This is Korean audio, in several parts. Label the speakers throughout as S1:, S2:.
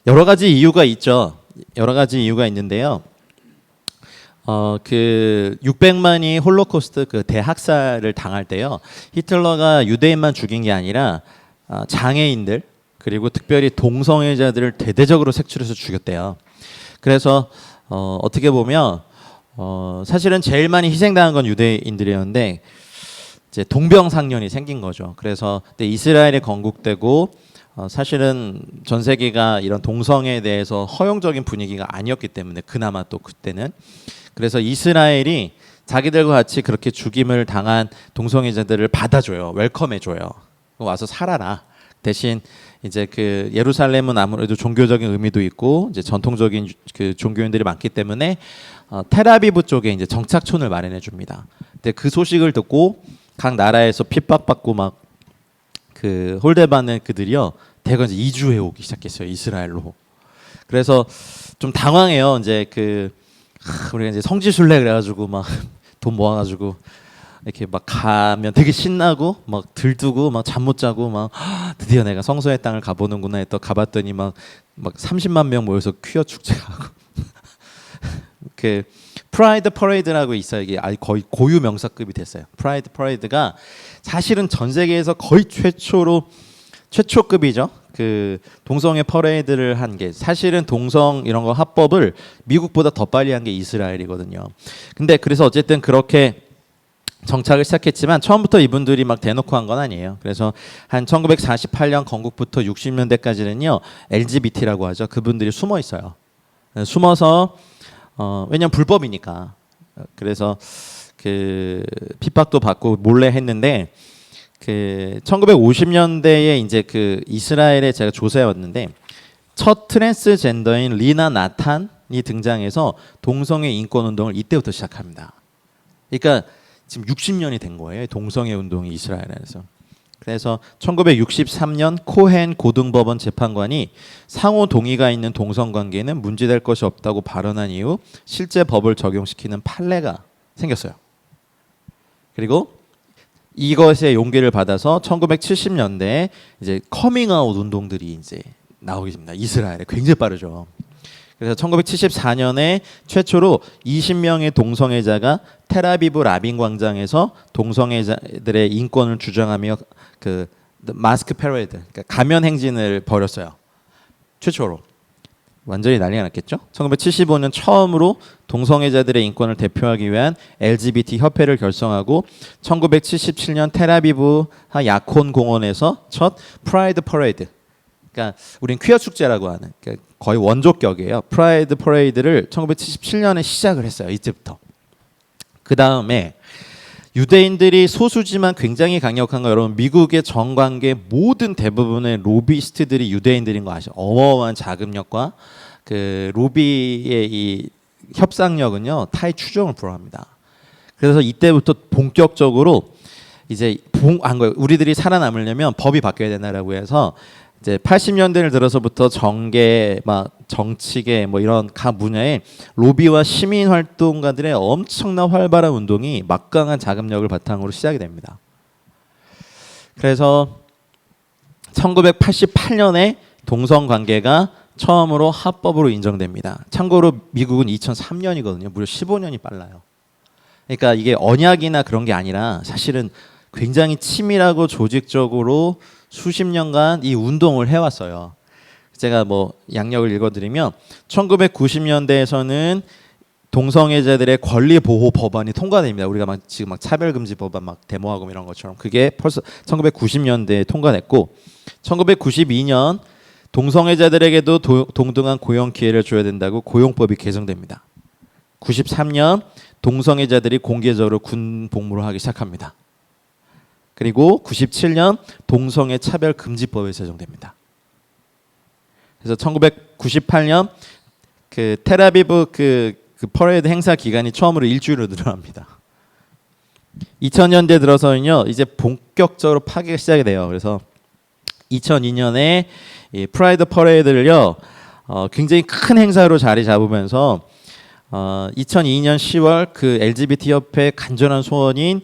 S1: 여러 가지 이유가 있죠. 여러 가지 이유가 있는데요. 그 600만이 홀로코스트 그 대학살을 당할 때요. 히틀러가 유대인만 죽인 게 아니라 장애인들 그리고 특별히 동성애자들을 대대적으로 색출해서 죽였대요. 그래서 어떻게 보면 사실은 제일 많이 희생당한 건 유대인들이었는데 이제 동병상련이 생긴 거죠. 그래서 근데 이스라엘이 건국되고 사실은 전 세계가 이런 동성애에 대해서 허용적인 분위기가 아니었기 때문에 그나마 또 그때는 그래서 이스라엘이 자기들과 같이 그렇게 죽임을 당한 동성애자들을 받아줘요. 웰컴해줘요. 와서 살아라. 대신 이제 그 예루살렘은 아무래도 종교적인 의미도 있고 이제 전통적인 그 종교인들이 많기 때문에 텔아비브 쪽에 이제 정착촌을 마련해 줍니다. 근데 그 소식을 듣고 각 나라에서 핍박받고 막 그 홀대받는 그들이요 대거 이제 이주해 오기 시작했어요. 이스라엘로. 그래서 좀 당황해요. 이제 그 우리가 이제 성지순례 그래가지고 막 돈 모아가지고 이렇게 막 가면 되게 신나고 막 들뜨고 막 잠 못 자고 막 드디어 내가 성소의 땅을 가보는구나 했더 가봤더니 막 30만 명 모여서 퀴어 축제하고 그 프라이드 퍼레이드라고 있어요. 이게 거의 고유 명사급이 됐어요. 프라이드 퍼레이드가 사실은 전 세계에서 거의 최초급이죠. 그 동성애 퍼레이드를 한 게 사실은 동성 이런 거 합법을 미국보다 더 빨리 한 게 이스라엘이거든요. 근데 그래서 어쨌든 그렇게 정착을 시작했지만 처음부터 이분들이 막 대놓고 한 건 아니에요. 그래서 한 1948년 건국부터 60년대까지는요 LGBT라고 하죠. 그분들이 숨어 있어요. 숨어서 왜냐면 불법이니까. 그래서 그 핍박도 받고 몰래 했는데 그 1950년대에 이제 그 이스라엘에 제가 조사해 왔는데 첫 트랜스젠더인 리나 나탄이 등장해서 동성애 인권 운동을 이때부터 시작합니다. 그러니까 지금 60년이 된 거예요. 동성애 운동이 이스라엘에서. 그래서 1963년 코헨 고등법원 재판관이 상호 동의가 있는 동성 관계는 문제될 것이 없다고 발언한 이후 실제 법을 적용시키는 판례가 생겼어요. 그리고 이것의 용기를 받아서 1970년대에 이제 커밍아웃 운동들이 이제 나오게 됩니다. 이스라엘에 굉장히 빠르죠. 그래서 1974년에 최초로 20명의 동성애자가 텔아비브 라빈 광장에서 동성애자들의 인권을 주장하며 그 마스크 패러드, 그러니까 가면 행진을 벌였어요. 최초로. 완전히 난리가 났겠죠. 1975년 처음으로 동성애자들의 인권을 대표하기 위한 LGBT 협회를 결성하고 1977년 텔아비브 야콘 공원에서 첫 프라이드 퍼레이드, 그러니까 우린 퀴어 축제라고 하는 그러니까 거의 원조격이에요. 프라이드 퍼레이드를 1977년에 시작을 했어요. 이때부터. 그 다음에 유대인들이 소수지만 굉장히 강력한 거 여러분 미국의 정관계 모든 대부분의 로비스트들이 유대인들인 거 아시죠? 어마어마한 자금력과 그 로비의 이 협상력은요 타의 추종을 불허합니다. 그래서 이때부터 본격적으로 이제 한 거예요. 우리들이 살아남으려면 법이 바뀌어야 된다라고 해서 이제 80년대를 들어서부터 정계, 막 정치계 뭐 이런 각 분야에 로비와 시민 활동가들의 엄청난 활발한 운동이 막강한 자금력을 바탕으로 시작이 됩니다. 그래서 1988년에 동성 관계가 처음으로 합법으로 인정됩니다. 참고로 미국은 2003년이거든요. 무려 15년이 빨라요. 그러니까 이게 언약이나 그런 게 아니라 사실은 굉장히 치밀하고 조직적으로 수십 년간 이 운동을 해왔어요. 제가 뭐 양력을 읽어드리면 1990년대에서는 동성애자들의 권리 보호 법안이 통과됩니다. 우리가 막 지금 막 차별금지 법안 막 데모하고 이런 것처럼 그게 벌써 1990년대에 통과됐고 1992년 동성애자들에게도 동등한 고용 기회를 줘야 된다고 고용법이 개정됩니다. 93년 동성애자들이 공개적으로 군 복무를 하기 시작합니다. 그리고 97년 동성애 차별 금지법이 제정됩니다. 그래서 1998년 그 텔아비브 그 퍼레이드 행사 기간이 처음으로 일주일로 늘어납니다. 2000년대 들어서는요 이제 본격적으로 파괴가 시작이 돼요. 그래서 2002년에 이 프라이드 퍼레이드를요 굉장히 큰 행사로 자리 잡으면서 2002년 10월 그 LGBT 협회 간절한 소원인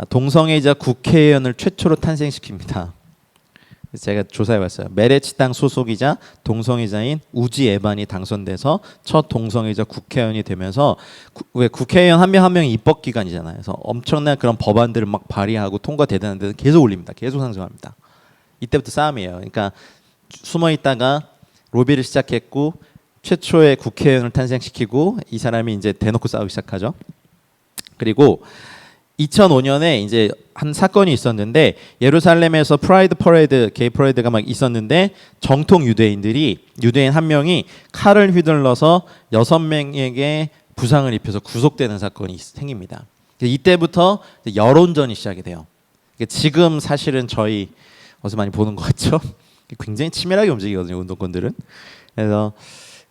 S1: 동성애자 국회의원을 최초로 탄생시킵니다. 제가 조사해봤어요. 메레츠 당 소속이자 동성애자인 우지 에반이 당선돼서 첫 동성애자 국회의원이 되면서 왜 국회의원 한 명 한 명이 입법 기관이잖아요. 그래서 엄청난 그런 법안들을 막 발의하고 통과되는 데는 계속 올립니다. 계속 상승합니다. 이때부터 싸움이에요. 그러니까 숨어 있다가 로비를 시작했고 최초의 국회의원을 탄생시키고 이 사람이 이제 대놓고 싸우기 시작하죠. 그리고 2005년에 이제 한 사건이 있었는데 예루살렘에서 프라이드 퍼레이드, 게이 퍼레이드가 막 있었는데 정통 유대인들이 유대인 한 명이 칼을 휘둘러서 6명에게 부상을 입혀서 구속되는 사건이 생깁니다. 이때부터 여론전이 시작이 돼요. 지금 사실은 저희 어디서 많이 보는 것 같죠? 굉장히 치밀하게 움직이거든요, 운동권들은. 그래서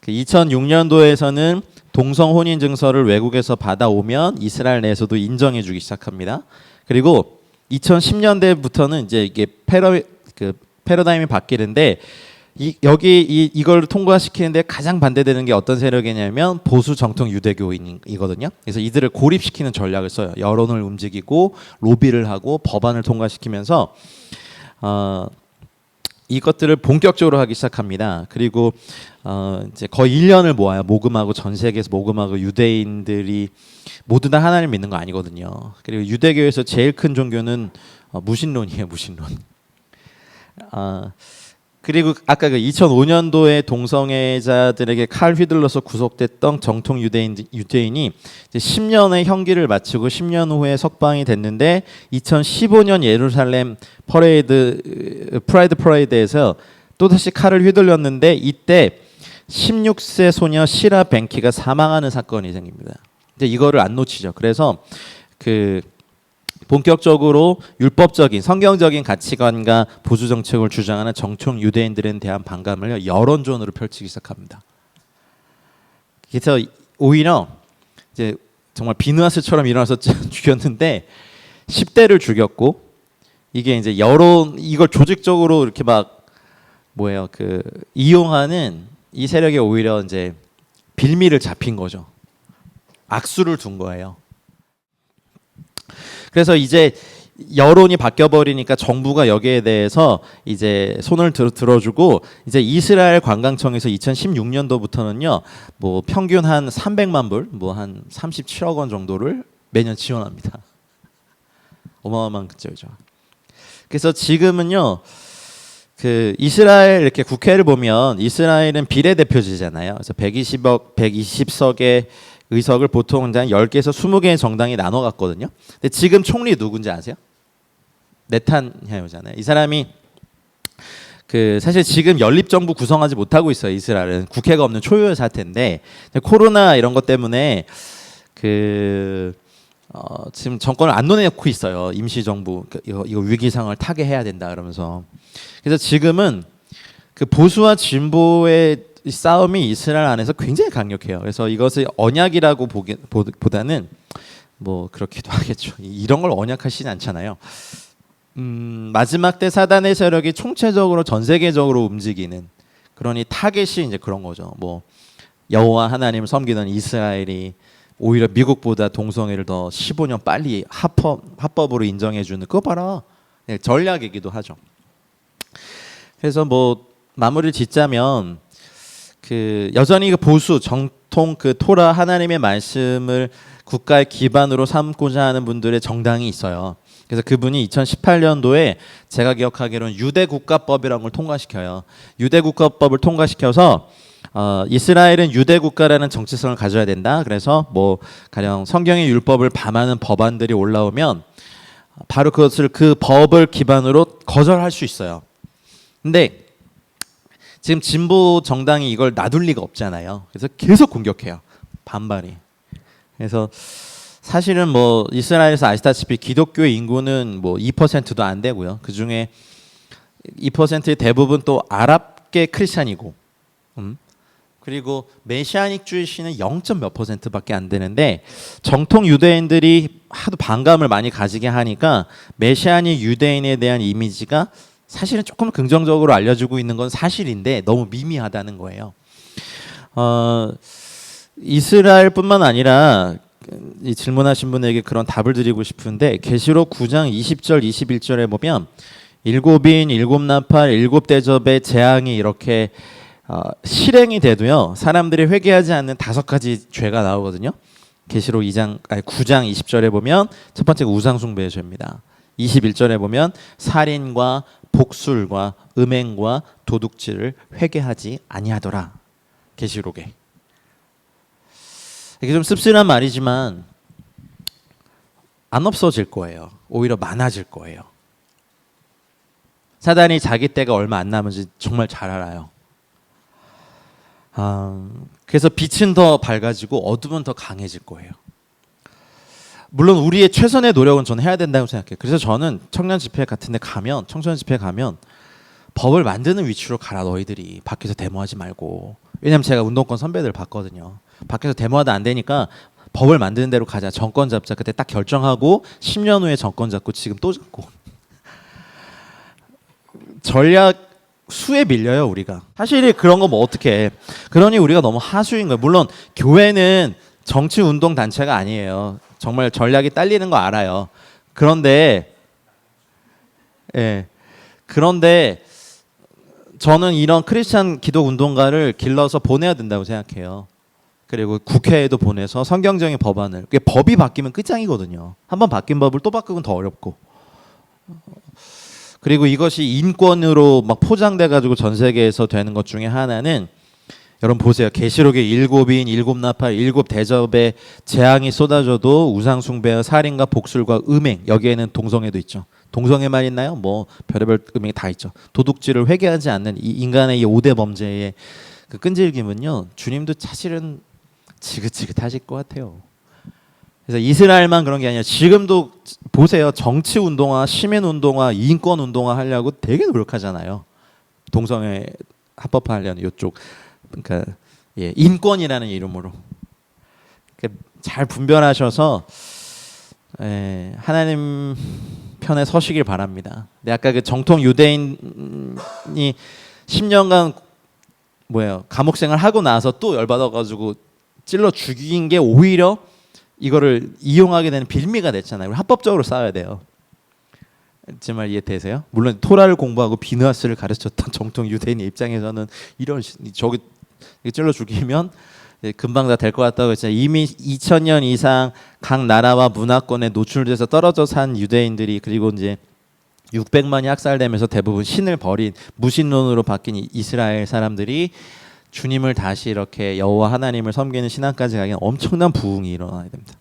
S1: 2006년도에서는 동성 혼인 증서를 외국에서 받아오면 이스라엘 내에서도 인정해주기 시작합니다. 그리고 2010년대부터는 이제 이게 패러다임이 바뀌는데 이걸 통과시키는데 가장 반대되는 게 어떤 세력이냐면 보수 정통 유대교인이거든요. 그래서 이들을 고립시키는 전략을 써요. 여론을 움직이고 로비를 하고 법안을 통과시키면서 이것들을 본격적으로 하기 시작합니다. 그리고 이제 거의 1년을 모아요. 모금하고 전 세계에서 모금하고 유대인들이 모두 다 하나님을 믿는 거 아니거든요. 그리고 유대교에서 제일 큰 종교는 무신론이에요. 무신론. 그리고 아까 그 2005년도에 동성애자들에게 칼 휘둘러서 구속됐던 정통 유대인이 이제 10년의 형기를 마치고 10년 후에 석방이 됐는데 2015년 예루살렘 프라이드 퍼레이드에서 또다시 칼을 휘둘렸는데 이때 16세 소녀 시라 벤키가 사망하는 사건이 생깁니다. 이제 이거를 안 놓치죠. 그래서 본격적으로 율법적인 성경적인 가치관과 보수 정책을 주장하는 정통 유대인들에 대한 반감을 여론전으로 펼치기 시작합니다. 그래서 오히려 이제 정말 비누아스처럼 일어나서 죽였는데 10대를 죽였고 이게 이제 이걸 조직적으로 이렇게 막 이용하는 이 세력이 오히려 이제 빌미를 잡힌 거죠. 악수를 둔 거예요. 그래서 이제 여론이 바뀌어 버리니까 정부가 여기에 대해서 이제 손을 들어주고 이제 이스라엘 관광청에서 2016년도부터는요 뭐 평균 한 300만 불, 뭐 한 37억 원 정도를 매년 지원합니다. 어마어마한 금액이죠. 그래서 지금은요 이스라엘 이렇게 국회를 보면 이스라엘은 비례대표제잖아요. 그래서 120석의 의석을 보통 한 10개에서 20개의 정당이 나눠 갔거든요. 근데 지금 총리 누군지 아세요? 네탄야후잖아요. 이 사람이 사실 지금 연립 정부 구성하지 못하고 있어요. 이스라엘은 국회가 없는 초유의 사태인데 코로나 이런 것 때문에 지금 정권을 안 놓내놓고 있어요. 임시 정부 이거 위기 상황을 타개해야 된다 그러면서. 그래서 지금은 보수와 진보의 이 싸움이 이스라엘 안에서 굉장히 강력해요. 그래서 이것을 언약이라고 보다는 뭐 그렇기도 하겠죠. 이런 걸 언약하시진 않잖아요. 마지막 때 사단의 세력이 총체적으로 전 세계적으로 움직이는 그러니 타겟이 이제 그런 거죠. 뭐 여호와 하나님을 섬기는 이스라엘이 오히려 미국보다 동성애를 더 15년 빨리 합법으로 인정해주는 그거 봐라. 네, 전략이기도 하죠. 그래서 뭐 마무리를 짓자면 여전히 보수 정통 토라 하나님의 말씀을 국가의 기반으로 삼고자 하는 분들의 정당이 있어요. 그래서 그분이 2018년도에 제가 기억하기로는 유대국가법이라는 걸 통과시켜요. 유대국가법을 통과시켜서 이스라엘은 유대국가라는 정체성을 가져야 된다. 그래서 뭐 가령 성경의 율법을 밤하는 법안들이 올라오면 바로 그 법을 기반으로 거절할 수 있어요. 근데 지금 진보 정당이 이걸 놔둘 리가 없잖아요. 그래서 계속 공격해요. 반발이. 그래서 사실은 뭐 이스라엘에서 아시다시피 기독교의 인구는 뭐 2%도 안 되고요. 그 중에 2%의 대부분 또 아랍계 크리스찬이고, 그리고 메시아닉 주의시는 0. 몇 %밖에 안 되는데 정통 유대인들이 하도 반감을 많이 가지게 하니까 메시아닉 유대인에 대한 이미지가 사실은 조금 긍정적으로 알려주고 있는 건 사실인데 너무 미미하다는 거예요. 이스라엘뿐만 아니라 이 질문하신 분에게 그런 답을 드리고 싶은데 계시록 9장 20절 21절에 보면 일곱 인, 일곱 나팔, 일곱 대접의 재앙이 이렇게 실행이 돼도요. 사람들이 회개하지 않는 5가지 죄가 나오거든요. 계시록 9장 20절에 보면 첫 번째가 우상 숭배의 죄입니다. 21절에 보면 살인과 복술과 음행과 도둑질을 회개하지 아니하더라. 계시록에. 이게 좀 씁쓸한 말이지만 안 없어질 거예요. 오히려 많아질 거예요. 사단이 자기 때가 얼마 안 남은지 정말 잘 알아요. 그래서 빛은 더 밝아지고 어둠은 더 강해질 거예요. 물론 우리의 최선의 노력은 저는 해야 된다고 생각해요. 그래서 저는 청년 집회 같은 데 가면, 청소년 집회 가면 법을 만드는 위치로 가라 너희들이. 밖에서 데모하지 말고. 왜냐면 제가 운동권 선배들 봤거든요. 밖에서 데모하다 안 되니까 법을 만드는 대로 가자. 정권 잡자. 그때 딱 결정하고 10년 후에 정권 잡고 지금 또 잡고. 전략 수에 밀려요 우리가. 사실 그런 거 뭐 어떻게 해. 그러니 우리가 너무 하수인 거예요. 물론 교회는 정치 운동 단체가 아니에요. 정말 전략이 딸리는 거 알아요. 그런데 저는 이런 크리스찬 기독 운동가를 길러서 보내야 된다고 생각해요. 그리고 국회에도 보내서 성경적인 법안을. 법이 바뀌면 끝장이거든요. 한번 바뀐 법을 또 바꾸면 더 어렵고. 그리고 이것이 인권으로 막 포장돼 가지고 전 세계에서 되는 것 중에 하나는 여러분 보세요. 계시록의 일곱인, 일곱 나팔, 일곱 대접의 재앙이 쏟아져도 우상 숭배와 살인과 복술과 음행, 여기에는 동성애도 있죠. 동성애만 있나요? 뭐 별의별 음행이 다 있죠. 도둑질을 회개하지 않는 이 인간의 이 5대 범죄의 그 끈질김은요. 주님도 사실은 지긋지긋하실 것 같아요. 그래서 이스라엘만 그런 게 아니라 지금도 보세요. 정치 운동화, 시민 운동화, 인권 운동화 하려고 되게 노력하잖아요. 동성애 합법화하려는 이쪽, 그러니까 인권이라는 이름으로. 그러니까 잘 분별하셔서 하나님 편에 서시길 바랍니다. 근데 아까 그 정통 유대인이 10년간 감옥 생활 하고 나서 또 열받아가지고 찔러 죽인 게 오히려 이거를 이용하게 되는 빌미가 됐잖아요. 합법적으로 싸워야 돼요. 제 말 이해되세요? 물론 토라를 공부하고 비누아스를 가르쳤던 정통 유대인의 입장에서는 이런 저기 찔러 죽이면 금방 다 될 것 같다고 했잖아요. 이미 2000년 이상 각 나라와 문화권에 노출돼서 떨어져 산 유대인들이 그리고 이제 600만이 학살되면서 대부분 신을 버린 무신론으로 바뀐 이스라엘 사람들이 주님을 다시 이렇게 여호와 하나님을 섬기는 신앙까지 가기엔 엄청난 부흥이 일어나야 됩니다.